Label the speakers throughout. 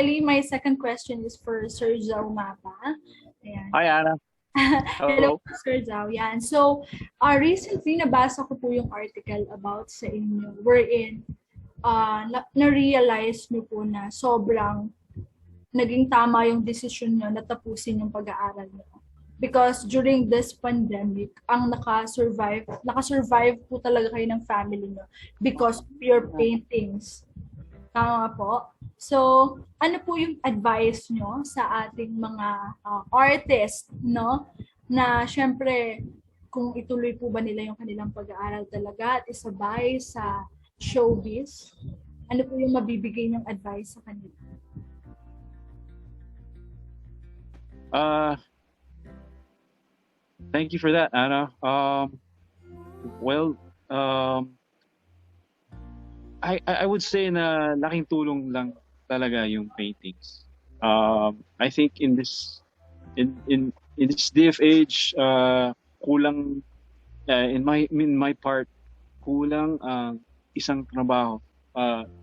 Speaker 1: Bali, my second question is for Sir Jao Mapa. Ayan.
Speaker 2: Hi, Anna.
Speaker 1: Hello,
Speaker 2: Hello.
Speaker 1: Sir Zhao. Yan. So, recently nabasa ko po yung article about sa inyo wherein na-realize nyo po na sobrang naging tama yung decision nyo na tapusin yung pag-aaral nyo. Because during this pandemic, ang naka-survive po talaga kayo ng family nyo because of your paintings. Tama po. So, ano po yung advice nyo sa ating mga artist, no? Na syempre, kung ituloy po ba nila yung kanilang pag-aaral talaga at isabay sa showbiz, ano po yung mabibigay ng advice sa kanila?
Speaker 2: Thank you for that, Anna. Well, I would say na laking tulong lang talaga yung paintings. I think in this day of age, kulang in my part, kulang isang trabaho,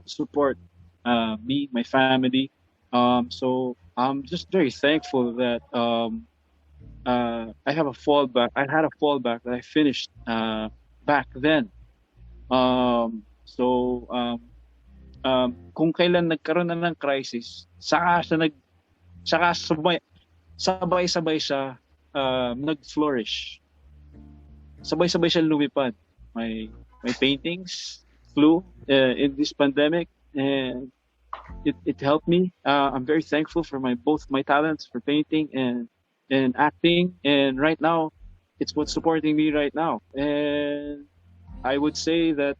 Speaker 2: support me, my family. So I'm just very thankful that I have a fallback. I had a fallback that I finished back then. Kung kailan nagkaroon na ng crisis, saka sabay-sabay siya nag-flourish. Sabay-sabay siya lumipad. My paintings flew in this pandemic, and it helped me. I'm very thankful for both my talents for painting and acting, and right now it's what's supporting me right now. And I would say that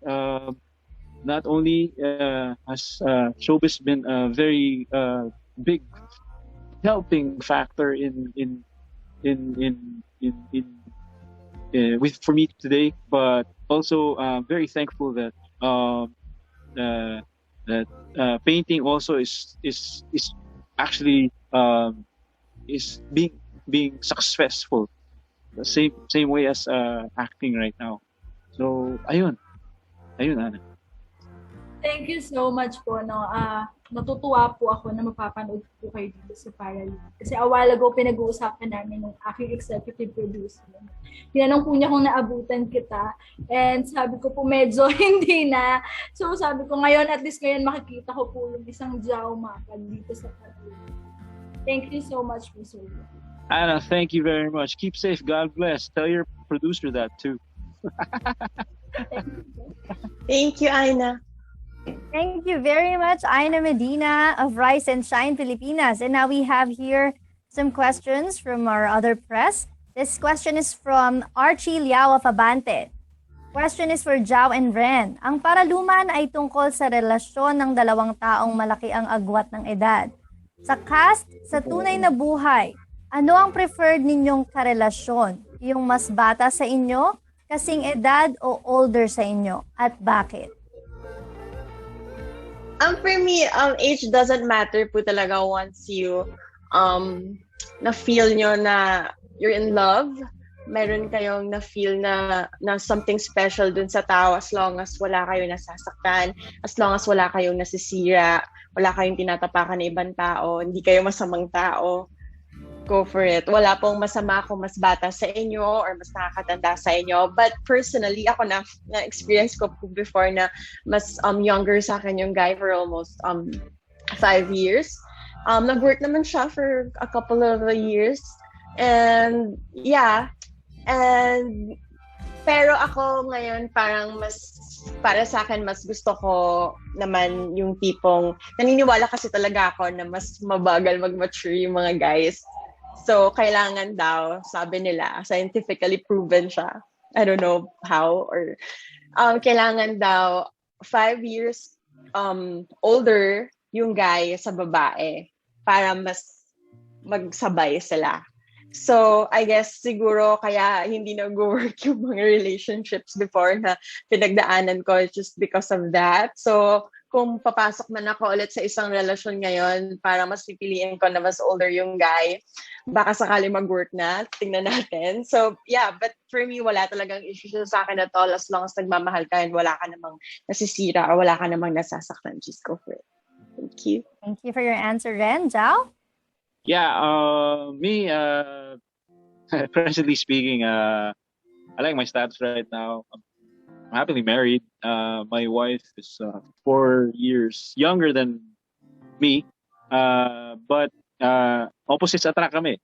Speaker 2: not only has showbiz been a very big helping factor with for me today, but also very thankful that painting also is actually is being successful the same way as acting right now. So ayun Ana.
Speaker 1: Thank you so much po. No? Natutuwa po ako na mapapanood po kayo dito sa Paraluman. Kasi a while ago, pinag-uusapan namin ng aking executive producer. Tinanong po niya kung naabutan kita. And sabi ko po medyo hindi na. So sabi ko ngayon, at least ngayon makikita ko po yung isang Jao Mapa dito sa Paraluman. Thank you so much po, sir.
Speaker 2: Anna, thank you very much. Keep safe. God bless. Tell your producer that too.
Speaker 3: Thank you, Aina.
Speaker 4: Thank you very much, Aina Medina of Rise and Shine Filipinas. And now we have here some questions from our other press. This question is from Archie Liao of Abante. Question is for Jao and Rhen. Ang Paraluman ay tungkol sa relasyon ng dalawang taong malaki ang agwat ng edad. Sa cast, sa tunay na buhay, ano ang preferred ninyong karelasyon? Yung mas bata sa inyo, kasing edad o older sa inyo? At bakit?
Speaker 3: For me, age doesn't matter po talaga once you na-feel nyo na you're in love. Meron kayong na-feel na something special dun sa tao as long as wala kayong nasasaktan, as long as wala kayong nasisira, wala kayong tinatapakan na ibang tao, hindi kayo masamang tao. Go for it. Wala pong masama kung mas bata sa inyo or mas nakakatanda sa inyo. But personally, ako na-experience ko po before na mas younger sa akin yung guy for almost 5 years. Nag-work naman siya for a couple of years. And yeah. And pero ako ngayon parang para sa akin mas gusto ko naman yung tipong naniniwala kasi talaga ako na mas mabagal mag-mature yung mga guys. So, kailangan daw, sabi nila, scientifically proven siya. I don't know how or kailangan daw 5 years older yung guy sa babae para mas magsabay sila. So, I guess siguro kaya hindi nag-work yung mga relationships before na pinagdaanan ko just because of that. So, kung papasok man ako ulit sa isang relasyon ngayon, para mas pipiliin ko na mas older yung guy, baka sakali mag-work na, tingnan natin. So, yeah, but for me, wala talagang issue sa akin at all as long as nagmamahal ka and wala ka namang nasisira or wala ka namang nasasaktan. Just go for it. Thank you.
Speaker 4: Thank you for your answer, Rhen. Jao?
Speaker 2: Yeah, me, presently speaking, I like my status right now. I'm happily married. My wife is 4 years younger than me, but opposites attract kami.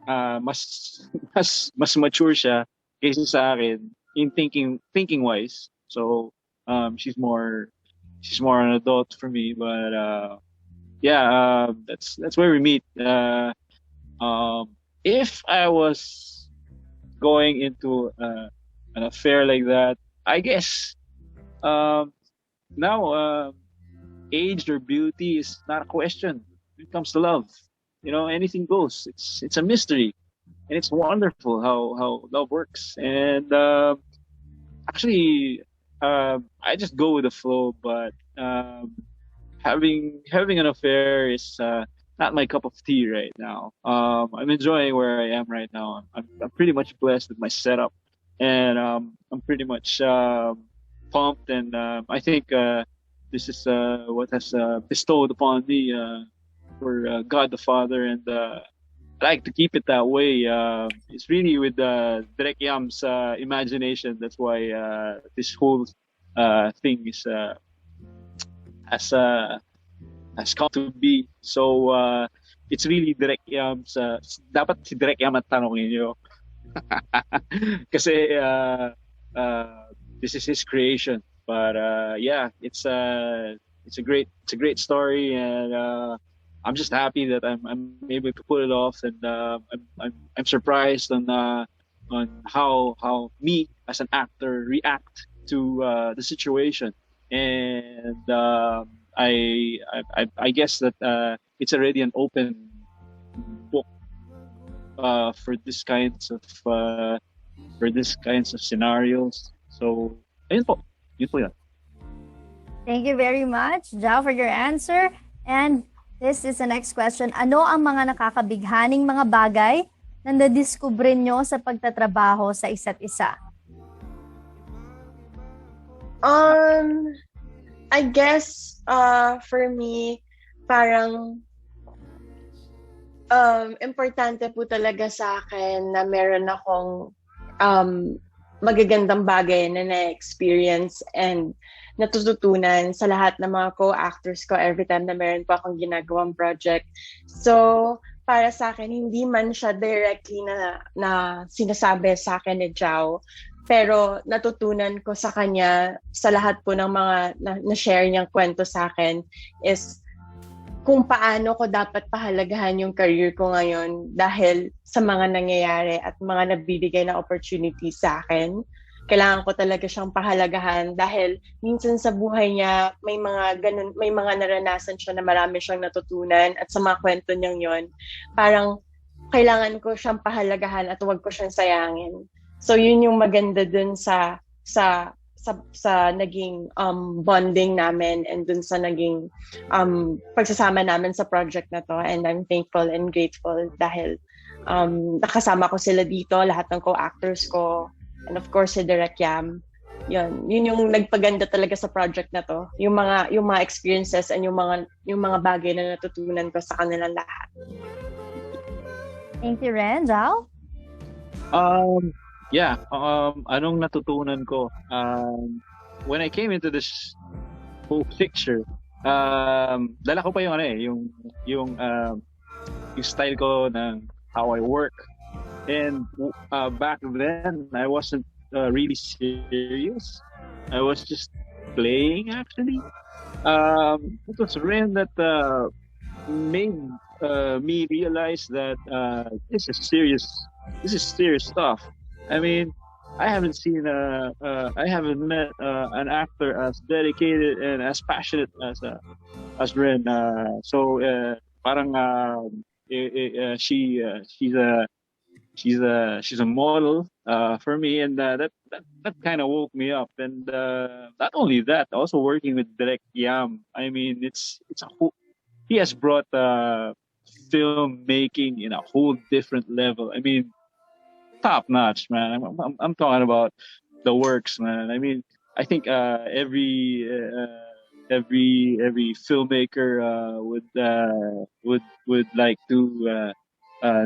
Speaker 2: Mas mas mature siya kaysa sa akin in thinking wise. So she's more an adult for me, but yeah, that's where we meet. If I was going into an affair like that, I guess um, now age or beauty is not a question when it comes to love. Anything goes. It's a mystery, and it's wonderful how love works. And actually, I just go with the flow. But having an affair is not my cup of tea right now. I'm enjoying where I am right now. I'm pretty much blessed with my setup, and I'm pretty much pumped. And I think this is what has bestowed upon me for God the Father, and I like to keep it that way. It's really with Direk Yam's imagination. That's why this whole thing is has has come to be. So it's really Direk Yam's. Dapat si Direk Yam at tanongin niyo. Kasi this is his creation. But yeah, it's a great story, and I'm just happy that I'm able to pull it off, and I'm surprised on how me as an actor react to the situation, and I guess that it's already an open book for this kinds of scenarios. So ayun po, yun po yan.
Speaker 4: Thank you very much, Jao, for your answer. And this is the next question. Ano ang mga nakakabighaning mga bagay na nadiskubre nyo sa pagtatrabaho sa isa't isa?
Speaker 3: I guess for me, parang importante po talaga sa akin na meron akong magagandang bagay na na-experience and natututunan sa lahat ng mga co-actors ko every time na meron po akong ginagawang project. So, para sa akin, hindi man siya directly na sinasabi sa akin ni Jao, pero natutunan ko sa kanya, sa lahat po ng mga na-share niyang kwento sa akin is kung paano ko dapat pahalagahan yung career ko ngayon dahil sa mga nangyayari at mga nabibigay na opportunity sa akin. Kailangan ko talaga siyang pahalagahan dahil minsan sa buhay niya may mga naranasan siya na marami siyang natutunan, at sa mga kwento niyang yon, parang kailangan ko siyang pahalagahan at huwag ko siyang sayangin. So yun yung maganda dun sa naging bonding namin and dun sa naging pagsasama namin sa project na to, and I'm thankful and grateful dahil nakasama ko sila dito, lahat ng co-actors ko, and of course si Direk Yam. Yun yung nagpaganda talaga sa project na to, yung mga experiences and yung mga bagay na natutunan ko sa kanilang lahat.
Speaker 4: Thank you, Rhen. Jao?
Speaker 2: Yeah, anong natutunan ko? When I came into this whole picture, dala ko pa yung style ko ng how I work. And back then, I wasn't really serious. I was just playing, actually. It was Rhen that made me realize that this is serious. This is serious stuff. I mean, I haven't met an actor as dedicated and as passionate as Rhen. So parang she's a model for me, and that kind of woke me up. And not only that, also working with Direk Yam. I mean, it's a whole. He has brought filmmaking in a whole different level. I mean, top notch, man. I'm talking about the works, man. I mean, I think every every filmmaker would like to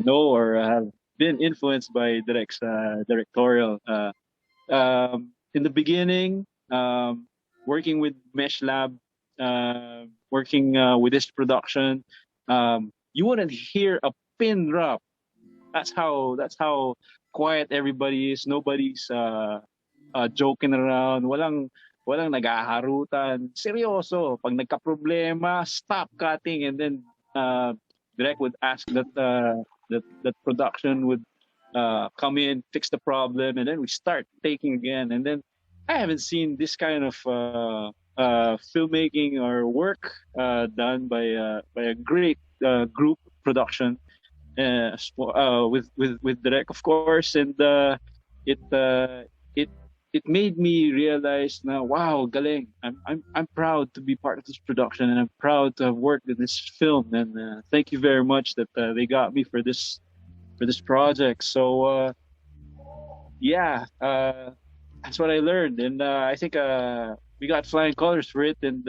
Speaker 2: know or have been influenced by Direct's directorial. In the beginning, working with Mesh Lab, working with this production, you wouldn't hear a pin drop. That's how quiet everybody is. Nobody's joking around. Walang naghaharutan. Seryoso. Pag nagka-problema, stop cutting, and then Direct would ask that production would come in, fix the problem, and then we start taking again. And then I haven't seen this kind of filmmaking or work done by a great group production with Direct, of course, and it it it made me realize now, wow, galing. I'm proud to be part of this production, and I'm proud to have worked in this film. And thank you very much that they got me for this project. So yeah, that's what I learned, and I think we got flying colors for it, and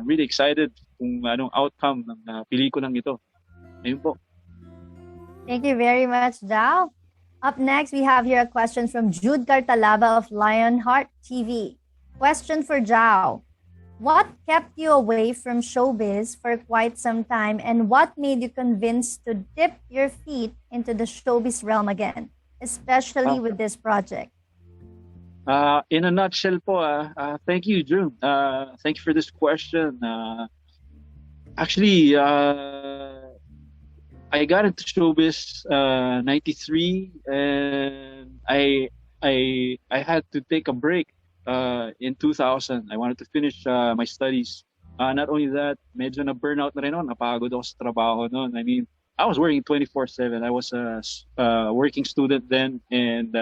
Speaker 2: really excited kung anong outcome ng pelikulang ito. Ayun po.
Speaker 4: Thank you very much, Jao. Up next, we have here a question from Jude Cartalaba of Lionheart TV. Question for Jao. What kept you away from showbiz for quite some time, and what made you convinced to dip your feet into the showbiz realm again, especially with this project?
Speaker 2: In a nutshell po, thank you, June. Thank you for this question. Actually, I got into showbiz '93, and I had to take a break in 2000. I wanted to finish my studies. Not only that, medyo na burnout na rin ako. Napagod ako sa trabaho noon. I mean, I was working 24/7. I was a working student then, and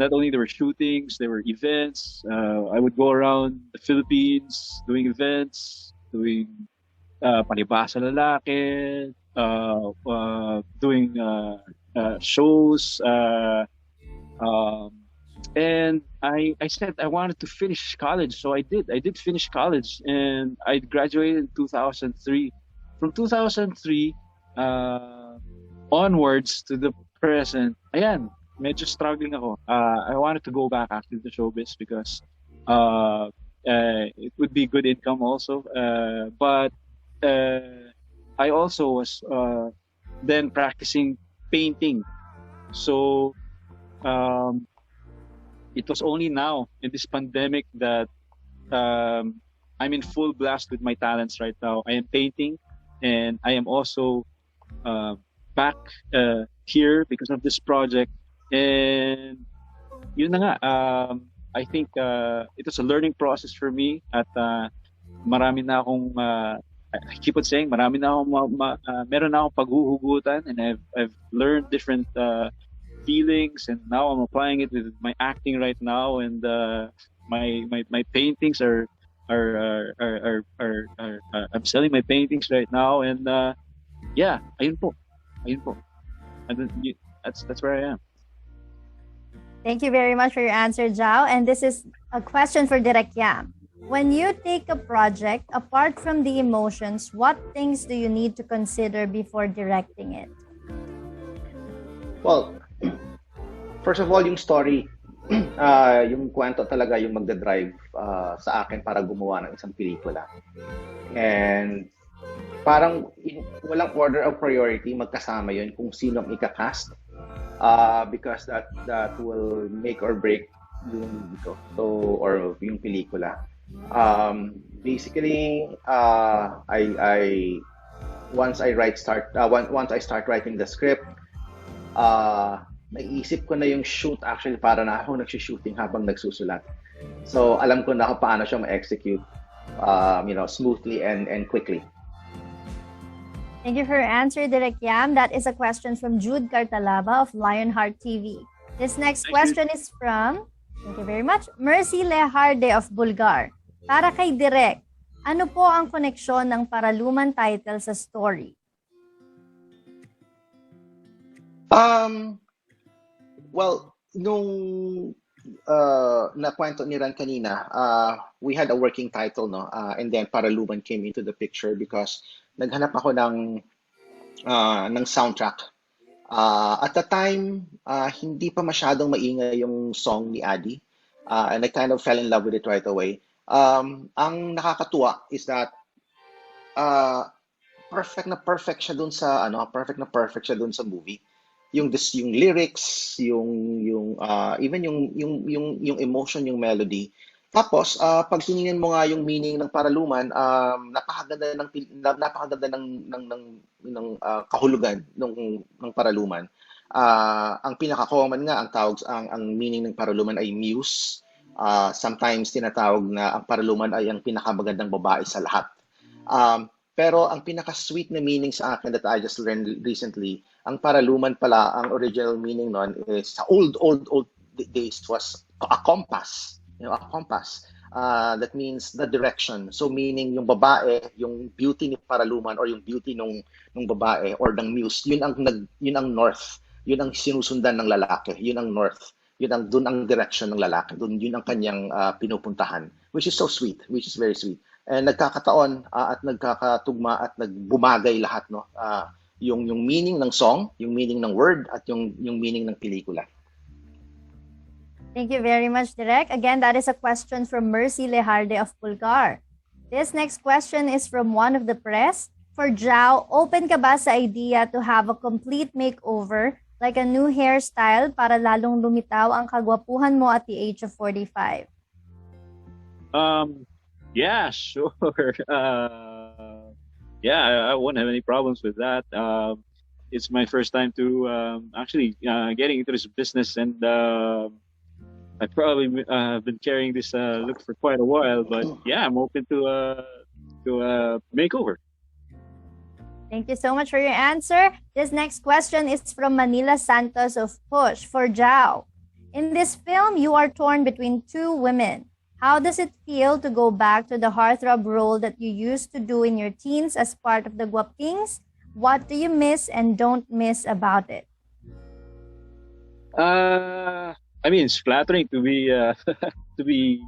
Speaker 2: not only there were shootings, there were events. I would go around the Philippines doing events, doing palibasa lalaki, doing shows, and I said I wanted to finish college, so I did finish college, and I graduated in 2003. From 2003 onwards to the present, ayan, medyo struggling ako. I wanted to go back actually to showbiz because it would be good income also, but I also was then practicing painting. So it was only now in this pandemic that I'm in full blast with my talents right now. I am painting, and I am also back here because of this project. And yun na nga, I think it was a learning process for me, at marami na akong I keep on saying, marami na akong meron na akong paghuhugutan, and I've learned different feelings, and now I'm applying it with my acting right now, and my paintings are I'm selling my paintings right now, and yeah, ayun po, and then, that's where I am.
Speaker 4: Thank you very much for your answer, Jao. And this is a question for Direct Yam. When you take a project, apart from the emotions, what things do you need to consider before directing it?
Speaker 5: Well, first of all, yung story, yung kwento talaga yung magdadrive sa akin para gumawa ng isang pelikula. And parang walang order of priority, magkasama yun kung sino ang ikakast, because that will make or break yung movie ko, or yung pelikula. Basically, once I start writing the script, naisip ko na yung shoot. Actually, para na ako nagsi-shooting habang nagsusulat. So alam ko na kung paano siya ma-execute, smoothly and quickly.
Speaker 4: Thank you for your answer, Direct Yam. That is a question from Jude Cartalaba of Lionheart TV. This next question is from, thank you very much, Mercy Leharde of Bulgar. Para kay Direct, ano po ang koneksyon ng Paraluman title sa story?
Speaker 5: Well, nung na kwento ni Ran kanina, we had a working title, no? And then Paraluman came into the picture because naghanap ako ng soundtrack. At the time, hindi pa masyadong maingay yung song ni Adi. And I kind of fell in love with it right away. Ang nakakatuwa is that perfect siya dun sa perfect siya dun sa movie. Yung lyrics, even yung emotion, yung melody. Tapos pag tiningnan mo nga yung meaning ng Paraluman, napakaganda kahulugan ng Paraluman. Ang pinaka-common nga ang meaning ng Paraluman ay muse. Sometimes tinatawag na ang Paraluman ay ang pinakamagandang babae sa lahat. Pero ang pinaka-sweet na meaning sa akin that I just learned recently, ang Paraluman pala, ang original meaning nun is sa old days was a compass. A compass. That means the direction. So meaning yung babae, yung beauty ni Paraluman or yung beauty nung babae or ng muse, yun ang north. Yun ang sinusundan ng lalaki. Yun ang north. Doon ang direction ng lalaki. Yun ang kanyang pinupuntahan. Which is so sweet. Which is very sweet. And nagkakataon at nagkakatugma at nagbumagay lahat, no? Yung meaning ng song, yung meaning ng word at yung meaning ng pelikula.
Speaker 4: Thank you very much, Direk. Again, that is a question from Mercy Lejarde of Pulgar. This next question is from one of the press. For Jao, open ka ba sa idea to have a complete makeover, like a new hairstyle para lalong lumitaw ang kagwapuhan mo at the age of 45?
Speaker 2: Yeah, sure. I won't have any problems with that. It's my first time to actually getting into this business, and I've probably been carrying this look for quite a while, but yeah, I'm open to a makeover.
Speaker 4: Thank you so much for your answer. This next question is from Manila Santos of Push. For Jao, in this film, you are torn between two women. How does it feel to go back to the heartthrob role that you used to do in your teens as part of the Guapings? What do you miss and don't miss about it?
Speaker 2: I mean, it's flattering to be to be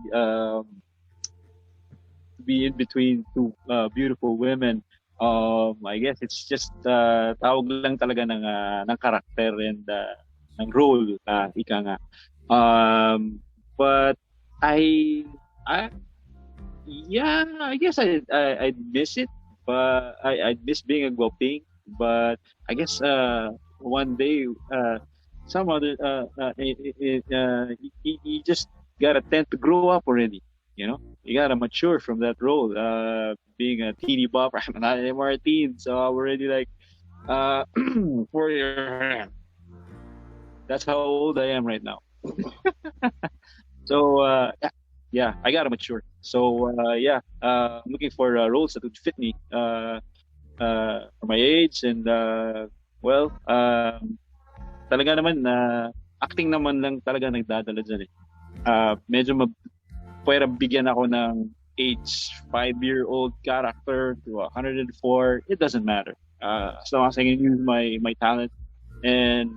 Speaker 2: in between two beautiful women. I guess it's just tawag lang talaga ng karakter and ng role, ika nga. But I guess I miss it, but I miss being a guaping. But I guess one day some other you just gotta tend to grow up already. You gotta mature from that role. Being a teeny bop, I'm not anymore a teen, so I'm already like 4 years. That's how old I am right now. So yeah, I gotta mature. So I'm looking for roles that would fit me for my age, and talaga naman acting naman lang talaga nagdadala dyan eh. Medyo pwera bigyan ako ng age 5-year-old character to 104, it doesn't matter. As long as I can use my talent and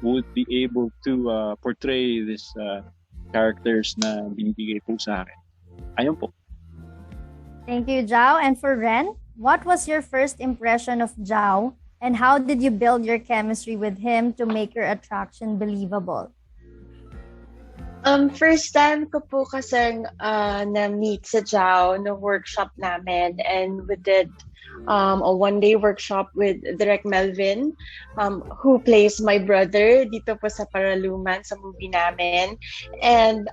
Speaker 2: would be able to portray this characters na binibigay po sa akin. Ayun po.
Speaker 4: Thank you, Jao. And for Rhen, what was your first impression of Jao, and how did you build your chemistry with him to make your attraction believable?
Speaker 3: First time ko po kasing na-meet sa Jao no workshop namin, and we did a one-day workshop with Direk Melvin, who plays my brother dito po sa Paraluman sa movie namin. And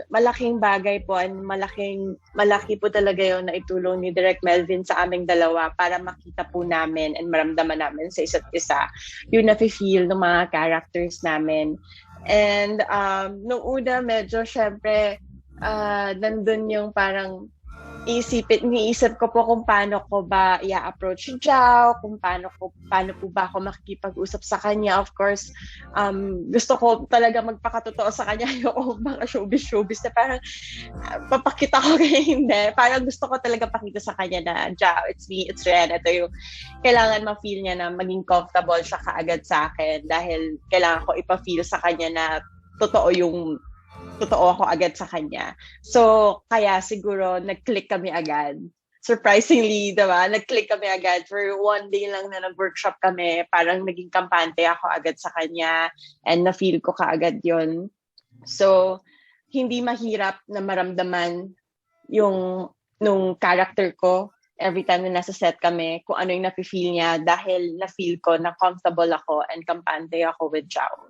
Speaker 3: malaking bagay po, and malaki po talaga yung naitulong ni Direk Melvin sa aming dalawa para makita po namin and maramdaman namin sa isa't isa yung nafe-feel ng mga characters namin. And nung una medyo syempre nandun yung parang iniisip ko po kung paano ko ba i-approach si Jao, kung paano po ba ako makikipag-usap sa kanya. Of course, gusto ko talaga magpakatotoo sa kanya yung mga showbiz na parang papakita ko kaya hindi. Parang gusto ko talaga pakita sa kanya na Jao, it's me, it's Rhen. Ito yung kailangan ma-feel niya na maging comfortable siya kaagad sa akin, dahil kailangan ko ipa-feel sa kanya na totoo yung totoo ako agad sa kanya. So, kaya siguro nag-click kami agad. Surprisingly, diba? Nag-click kami agad. For one day lang na nag-workshop kami, parang naging kampante ako agad sa kanya and na-feel ko kaagad yon. So, hindi mahirap na maramdaman yung nung character ko every time na nasa set kami, kung ano yung nafe-feel niya dahil na-feel ko na comfortable ako and kampante ako with Jao.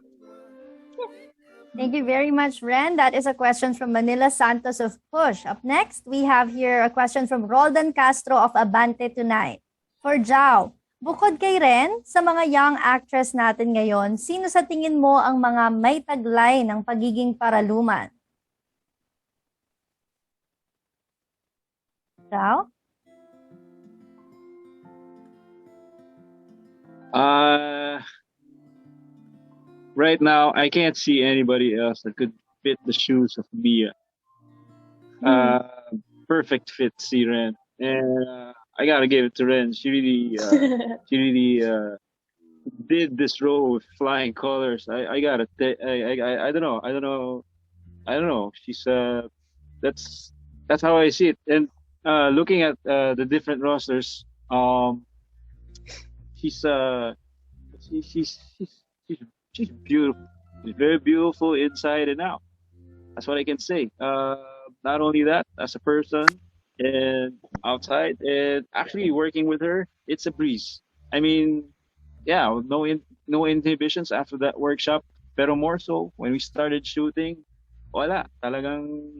Speaker 4: Thank you very much, Rhen. That is a question from Manila Santos of Push. Up next, we have here a question from Roldan Castro of Abante Tonight. For Jao, bukod kay Rhen, sa mga young actress natin ngayon, sino sa tingin mo ang mga may taglay ng pagiging paraluman? Jao?
Speaker 2: Right now, I can't see anybody else that could fit the shoes of Mia. Perfect fit, si Rhen. And I gotta give it to Rhen. She really did this role with flying colors. I don't know. She's that's how I see it. And looking at the different rosters, she's beautiful. She's very beautiful inside and out. That's what I can say. Not only that, as a person and outside, and actually working with her, it's a breeze. I mean, yeah, no inhibitions after that workshop. Pero more so when we started shooting, wala, talagang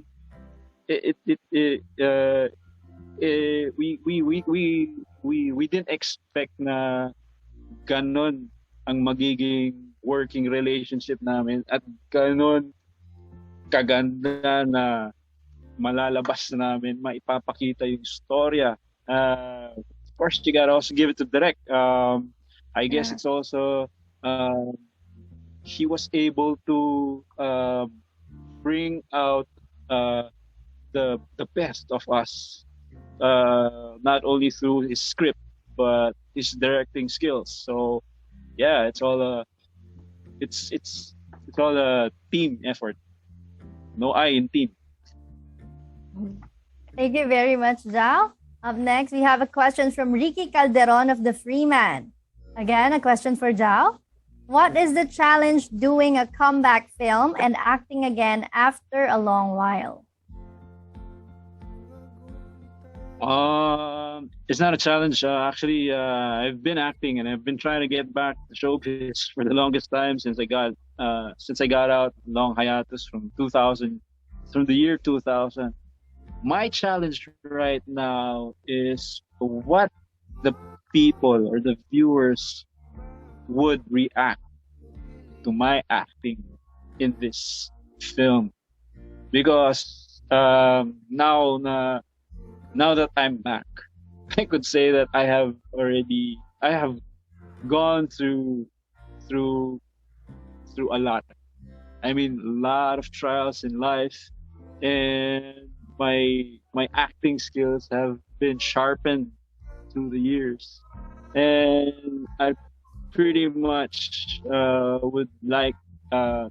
Speaker 2: we didn't expect na ganon ang magiging working relationship namin at ganon kaganda na malalabas namin, maipapakita yung storya. Of course, you gotta also give it to direct. I guess it's also he was able to bring out the best of us, not only through his script but his directing skills. So yeah, it's all a team effort. No I in team.
Speaker 4: Thank you very much, Jao. Up next, we have a question from Ricky Calderon of The Freeman. Again, a question for Jao. What is the challenge doing a comeback film and acting again after a long while?
Speaker 2: It's not a challenge. Actually, I've been acting and I've been trying to get back to showbiz for the longest time since I got out long hiatus from the year 2000. My challenge right now is what the people or the viewers would react to my acting in this film, because now that I'm back, I could say that I have gone through a lot. I mean, a lot of trials in life, and my acting skills have been sharpened through the years, and I pretty much would like to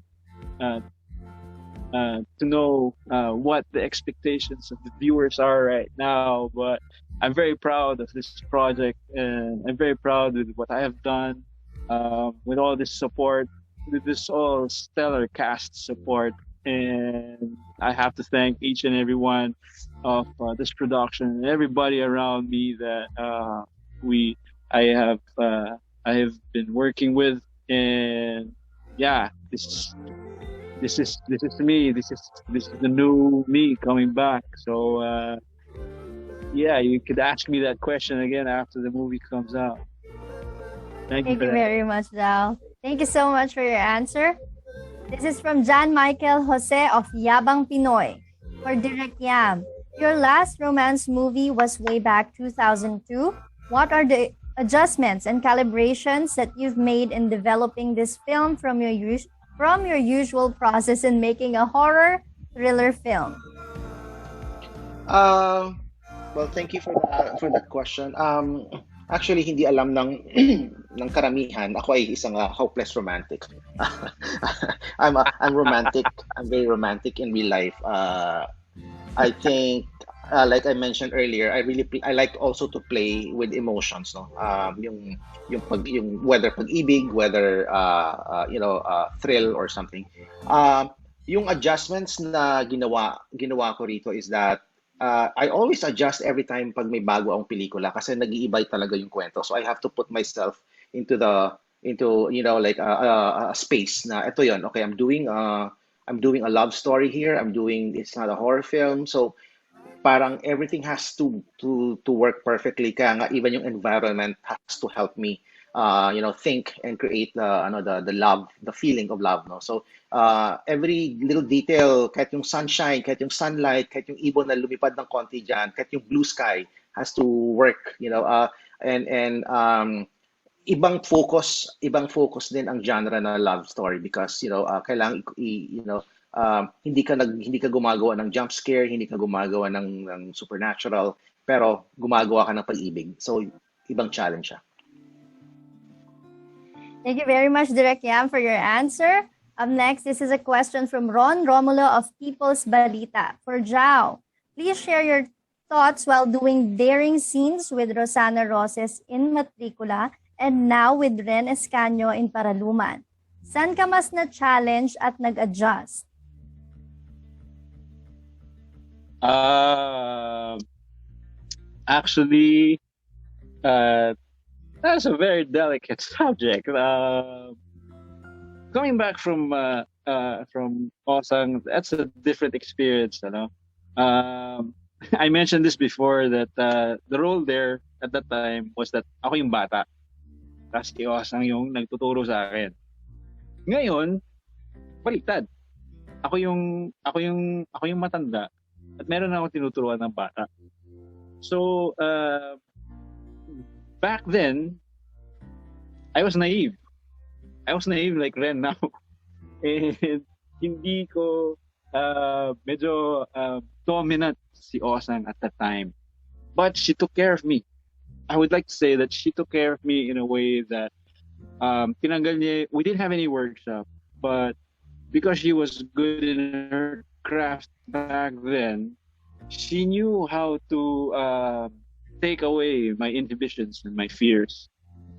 Speaker 2: know what the expectations of the viewers are right now. But I'm very proud of this project, and I'm very proud with what I have done, with all this support, with this all stellar cast support. And I have to thank each and every one of this production and everybody around me that I have been working with. And yeah, this is me. This is the new me coming back. So yeah, you could ask me that question again after the movie comes out. Thank you
Speaker 4: very much, Jao. Thank you so much for your answer. This is from Jan Michael Jose of Yabang Pinoy. For Direct Yam, your last romance movie was way back 2002. What are the adjustments and calibrations that you've made in developing this film from your usual process in making a horror thriller film?
Speaker 5: Well, thank you for that question. Actually, hindi alam ng ng karamihan. Ako ay isang hopeless romantic. I'm romantic. I'm very romantic in real life. I think, like I mentioned earlier, I like also to play with emotions, no? Yung whether pag-ibig, whether thrill or something. Um, yung adjustments na ginawa ko rito is that I always adjust every time pag may bago ang pelikula kasi nag-iiba talaga yung kwento. So I have to put myself into the into like a space na ito yon. Okay, I'm doing a love story here. It's not a horror film. So parang everything has to work perfectly, kaya nga even yung environment has to help me think and create the love, the feeling of love, no. So every little detail, kahit yung sunshine, kahit yung sunlight, kahit yung ibon na lumipad ng konti diyan, kahit yung blue sky has to work, and ibang focus din ang genre na love story because kailangan hindi ka gumagawa ng jump scare, hindi ka gumagawa ng supernatural, pero gumagawa ka ng pag-ibig. So ibang challenge siya.
Speaker 4: Thank you very much, Direk Yam, for your answer. Up next, this is a question from Ron Romulo of People's Balita. For Jao, please share your thoughts while doing daring scenes with Rosana Roses in Matricula and now with Rhen Escaño in Paraluman. Saan ka mas na-challenge at nag-adjust?
Speaker 2: Actually, that's a very delicate subject. Coming back from Osang, that's a different experience, I mentioned this before that the role there at that time was that ako yung bata. Tapos si Osang yung nagtuturo sa akin. Ngayon, baliktad. Ako yung matanda at meron akong tinuturuan ng bata. So, back then, I was naive. I was naive like Rhen now. And hindi ko medyo dominant si Osang at that time. But she took care of me. I would like to say that she took care of me in a way that tinanggal niya, we didn't have any workshop, but because she was good in her craft back then, she knew how to take away my inhibitions and my fears,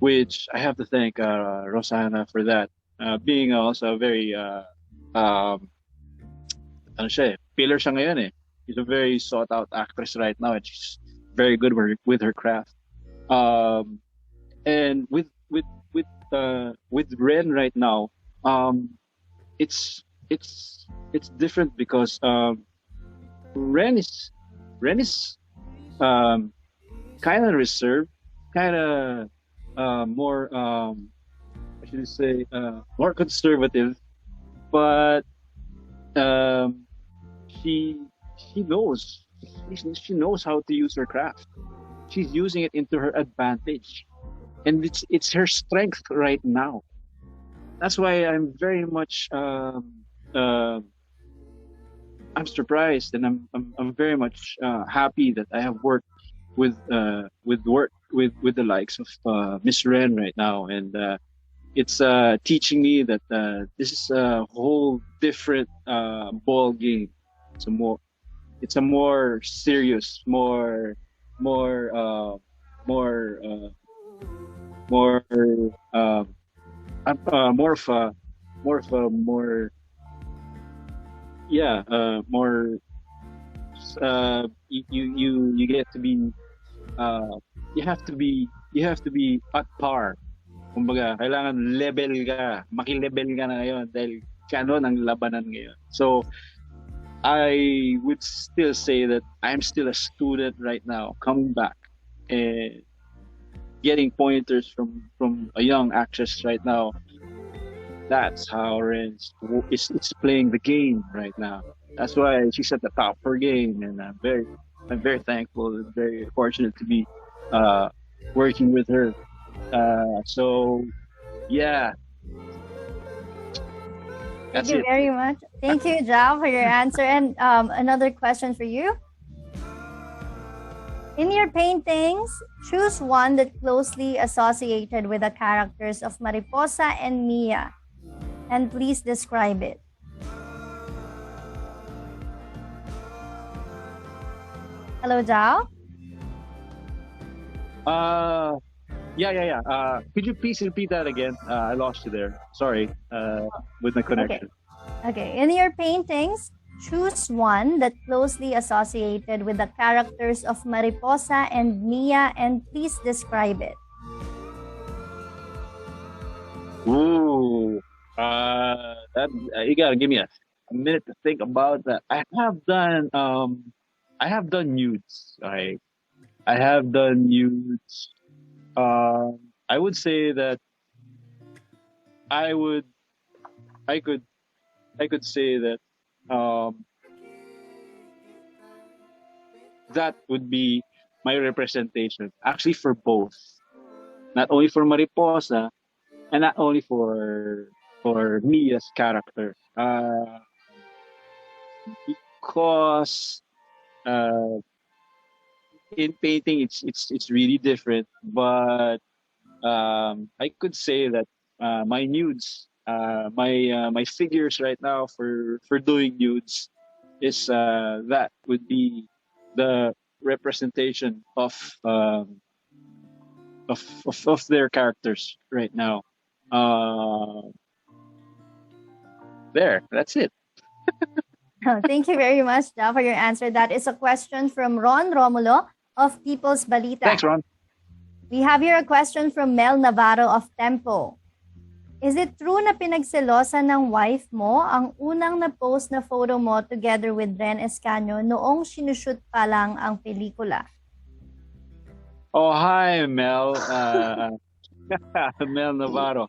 Speaker 2: which I have to thank Rosana for that. Being also a very pillar siya ngayon eh. She's a very sought out actress right now, and she's very good with her craft. And with Rhen right now, it's different because Rhen is kind of reserved, kind of more I should say more conservative, but she knows how to use her craft. She's using it into her advantage, and it's her strength right now. That's why I'm very much I'm surprised, and I'm very much happy that I have worked with the likes of Miss Rhen right now, and it's teaching me that this is a whole different ball game. It's a more serious, more more you get to be you have to be at par. Kumbaga, kailangan maki-level ka na ngayon dahil kanon ang labanan ngayon. So I would still say that I'm still a student right now, coming back and getting pointers from a young actress right now. That's how Rhen is playing the game right now. That's why she's at the top of her game, and I'm very thankful and very fortunate to be working with her. So yeah.
Speaker 4: Thank you very much. Thank you, Jao, for your answer. And another question for you. In your paintings, choose one that closely associated with the characters of Mariposa and Mia. and please describe it. Hello, Jao?
Speaker 2: Yeah. Could you please repeat that again? I lost you there. Sorry, with my connection.
Speaker 4: Okay, in your paintings, choose one that closely associated with the characters of Mariposa and Mia and please describe it.
Speaker 2: Ooh, that you gotta give me a minute to think about that. I have done nudes. I have done nudes. I would say that I would, I could, I could say that that would be my representation. Actually, for both, not only for Mariposa and not only for Mia's character. Because in painting it's really different, but I could say that my nudes, my figures right now for doing nudes is that would be the representation of their characters right now. That's it.
Speaker 4: Thank you very much, Jao, for your answer. That is a question from Ron Romulo of People's Balita.
Speaker 2: Thanks, Ron.
Speaker 4: We have here a question from Mel Navarro of Tempo. Is it true na pinagselosa ng wife mo ang unang na-post na photo mo together with Rhen Escaño noong sinushoot pa lang ang pelikula?
Speaker 2: Oh, hi, Mel. Mel Navarro.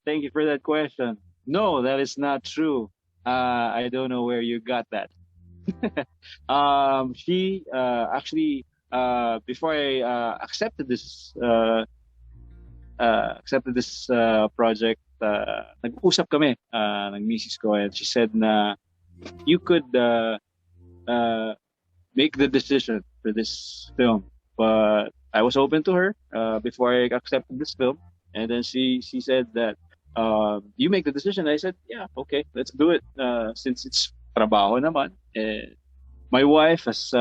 Speaker 2: Thank you for that question. No, that is not true. I don't know where you got that. She actually, before I accepted this project, nag-usap kami ng misis ko, and she said na you could make the decision for this film, but I was open to her before I accepted this film, and then she said that you make the decision. I said, yeah, okay, let's do it, since it's trabaho naman. My wife has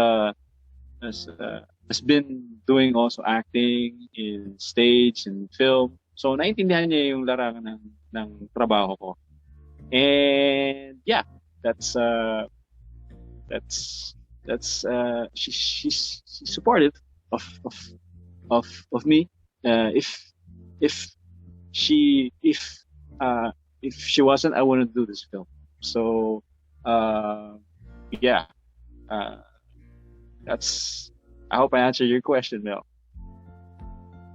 Speaker 2: been doing also acting in stage and film. So naintindihan niya yung larangan ng trabaho ko. And yeah, that's she's supportive of me. If she wasn't, I wouldn't do this film. So yeah, that's, I hope I answered your question, Mel.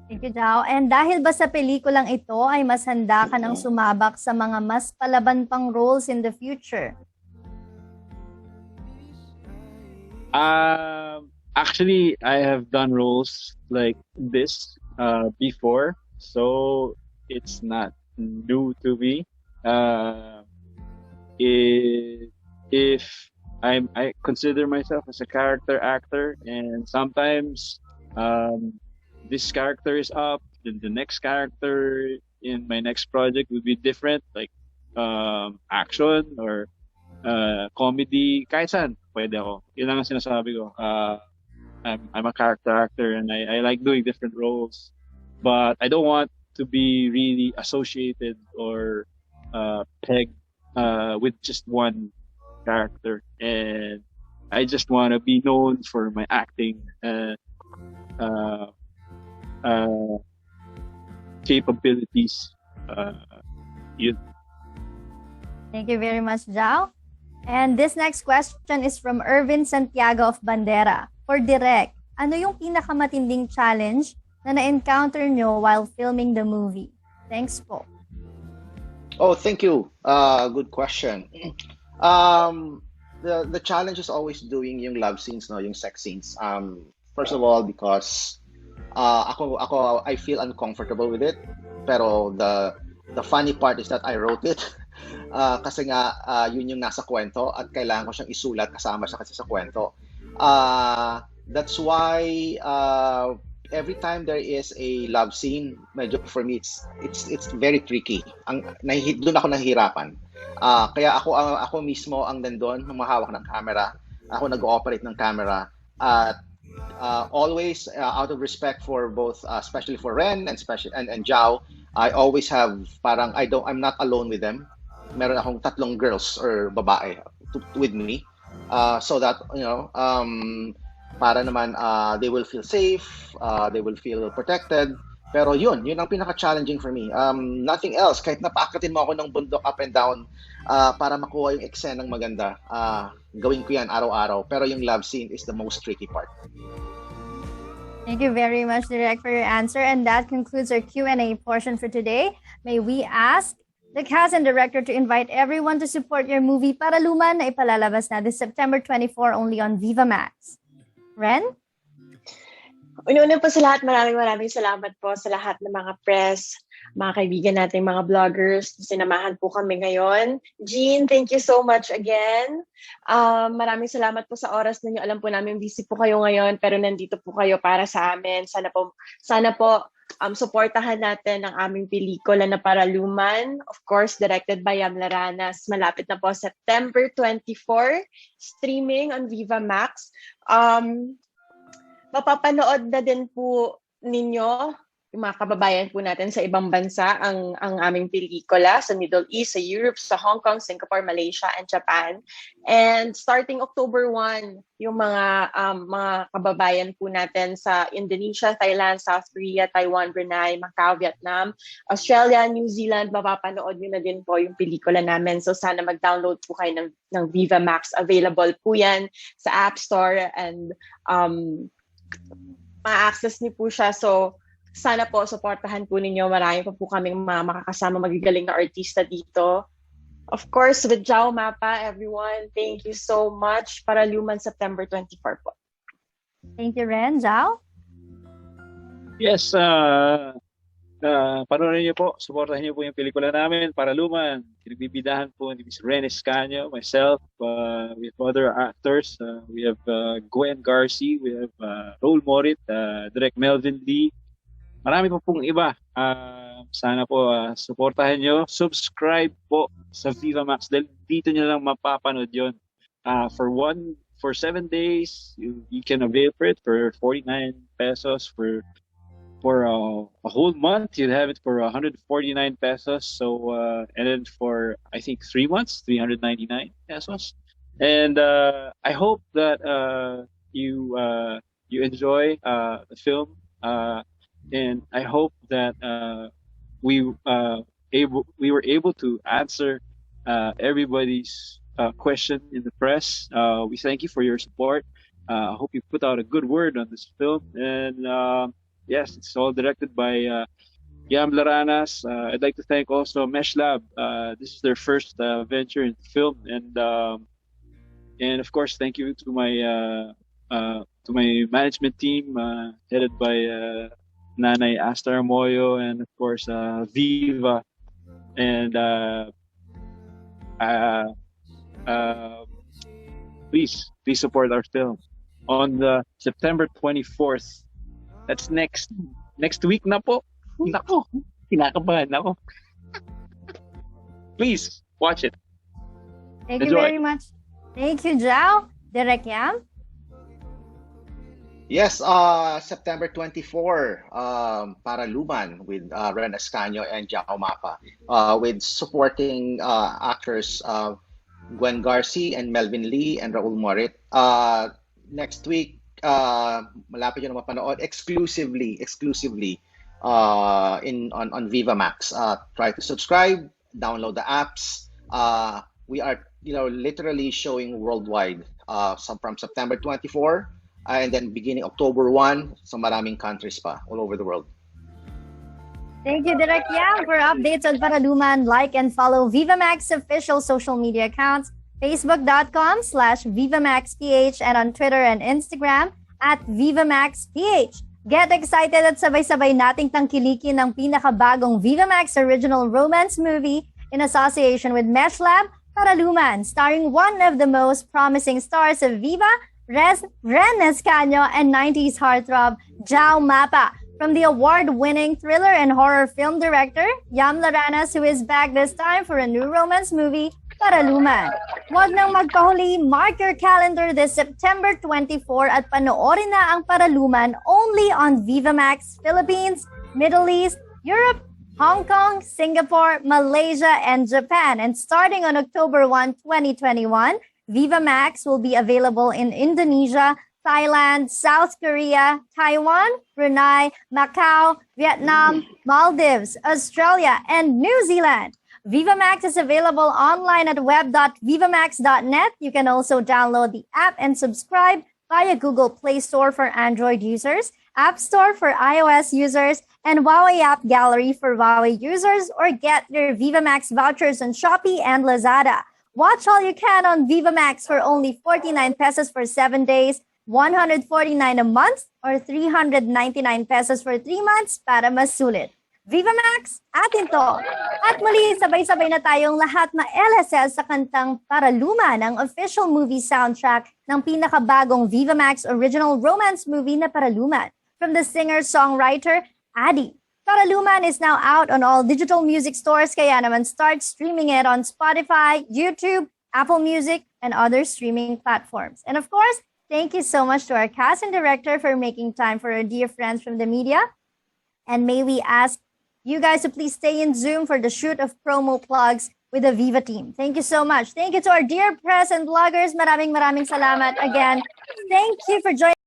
Speaker 4: Thank you, Jao. And dahil ba sa pelikulang ito ay mas handa ka ng sumabak sa mga mas palaban pang roles in the future?
Speaker 2: Actually, I have done roles like this before, so it's not new to me. If I consider myself as a character actor, and sometimes this character is up, then the next character in my next project will be different, like action or comedy, kahit saan pwede ako. Yun lang ang sinasabi ko. I'm a character actor, and I like doing different roles, but I don't want to be really associated or pegged with just one character, and I just want to be known for my acting capabilities. Yun.
Speaker 4: Thank you very much, Jao. And this next question is from Irvin Santiago of Bandera. For Direk, ano yung pinakamatinding challenge na na-encounter nyo while filming the movie? Thanks po.
Speaker 5: Oh, thank you. Good question. The challenge is always doing yung love scenes, no, yung sex scenes. First of all, because ako I feel uncomfortable with it. Pero the funny part is that I wrote it. Kasi nga yun yung nasa kwento at kailangan ko siyang isulat kasama siya kasi sa kwento. That's why every time there is a love scene, medyo for me it's very tricky. Doon ako nahihirapan. Kaya ako mismo ang nandun, humahawak ng camera. Ako nag-ooperate ng camera at always out of respect for both especially for Rhen and Jao, I always have parang I'm not alone with them. Meron akong 3 girls or babae with me, so that para naman they will feel safe, they will feel protected. Pero yun ang pinaka-challenging for me. Nothing else. Kahit napaakatin mo ako ng bundok up and down para makuha yung eksenang maganda, gawin ko yan araw-araw. Pero yung love scene is the most tricky part.
Speaker 4: Thank you very much, Direk, for your answer. And that concludes our Q&A portion for today. May we ask the cast and director to invite everyone to support your movie Paraluman na ipalalabas na this September 24 only on Viva Max. Rhen?
Speaker 3: Una po sa lahat, maraming salamat po sa lahat ng mga press, mga kaibigan natin, mga vloggers. Sinamahan po kami ngayon. Jean, thank you so much again. Maraming salamat po sa oras ninyo. Alam po namin busy po kayo ngayon, pero nandito po kayo para sa amin. Sana po suportahan natin ang aming pelikula na Paraluman. Of course, directed by Yam Laranas. Malapit na po September 24, streaming on Viva Max. Mapapanood na din po ninyo yung mga kababayan po natin sa ibang bansa ang aming pelikula sa Middle East, sa Europe, sa Hong Kong, Singapore, Malaysia, and Japan. And starting October 1, yung mga kababayan po natin sa Indonesia, Thailand, South Korea, Taiwan, Brunei, Macau, Vietnam, Australia, New Zealand, mapapanood nyo na din po yung pelikula namin. So sana mag-download po kayo ng Viva Max. Available po yan sa App Store and ma-access niyo po siya. So sana po, supportahan po ninyo. Marami pa po kaming makakasama magagaling na artista dito. Of course, with Jao Mapa, everyone, thank you so much. Paraluman, September 24 po.
Speaker 4: Thank you, Rhen. Jao?
Speaker 2: Yes, panoorin niyo po, supportahan niyo po yung pelikula namin, Paraluman. Pinagbibidahan po ni Ms. Rhen Escaño, myself, with other actors. We have Gwen Garci, we have Raul Morit, Direk Melvin Lee. Marami pa pong iba. Sana po supportahan nyo. Subscribe po sa Viva Max dahil dito nyo lang mapapanood yun. For 7 days, you can avail for it for 49 pesos. For a whole month, you'll have it for 149 pesos. So, and then for, I think, 3 months, 399 pesos. And I hope that you enjoy the film. And I hope that we were able to answer everybody's question in the press. We thank you for your support. I hope you put out a good word on this film. And yes, it's all directed by Yam Laranas. I'd like to thank also Mesh Lab. This is their first venture in film, and of course, thank you to my management team, headed by Nanay Asta Moyo, and of course Viva, and please support our film on the September 24th. That's next week na po. Nako, kinakabahan ako. Please watch it.
Speaker 4: Thank
Speaker 2: Enjoy.
Speaker 4: you very much. Thank you, Jao. Direk Yam?
Speaker 5: Yes, September 24, Paraluman with Rhen Escaño and Jao Mapa, with supporting actors Gwen Garci and Melvin Lee and Raul Morit. Next week, malapit nyo na mapanood exclusively on Viva Max. Try to subscribe, download the apps. We are literally showing worldwide from September 24. And then beginning October 1, sa maraming countries pa all over the world.
Speaker 4: Thank you, Direk Yam. For updates on Paraluman, like and follow Viva Max official social media accounts, facebook.com/VivaMaxPH, and on Twitter and Instagram @VivaMaxPH. Get excited at sabay-sabay nating tangkilikin ng pinakabagong Viva Max original romance movie in association with Mesh Lab, Paraluman, starring one of the most promising stars of Viva, Rhen Escano, and 90s heartthrob Jao Mapa from the award-winning thriller and horror film director Yam Laranas, who is back this time for a new romance movie, Paraluman. Huwag nang magpahuli, mark your calendar this September 24 at panoorin na ang Paraluman only on Viva Max Philippines, Middle East, Europe, Hong Kong, Singapore, Malaysia, and Japan. And starting on October 1, 2021, Viva Max will be available in Indonesia, Thailand, South Korea, Taiwan, Brunei, Macau, Vietnam, Maldives, Australia, and New Zealand. Viva Max is available online at web.vivamax.net. You can also download the app and subscribe via Google Play Store for Android users, App Store for iOS users, and Huawei App Gallery for Huawei users, or get your Viva Max vouchers on Shopee and Lazada. Watch all you can on Viva Max for only 49 pesos for 7 days, 149 a month, or 399 pesos for 3 months para mas sulit. Viva Max, atin to! At muli, sabay-sabay na tayong lahat ma-LSL sa kantang Paraluman, ang official movie soundtrack ng pinakabagong Viva Max original romance movie na Paraluman, from the singer-songwriter Adi. Paraluman is now out on all digital music stores, kaya naman start streaming it on Spotify, YouTube, Apple Music, and other streaming platforms. And of course, thank you so much to our cast and director for making time for our dear friends from the media. And may we ask you guys to please stay in Zoom for the shoot of promo plugs with the Viva team. Thank you so much. Thank you to our dear press and bloggers. Maraming salamat again. Thank you for joining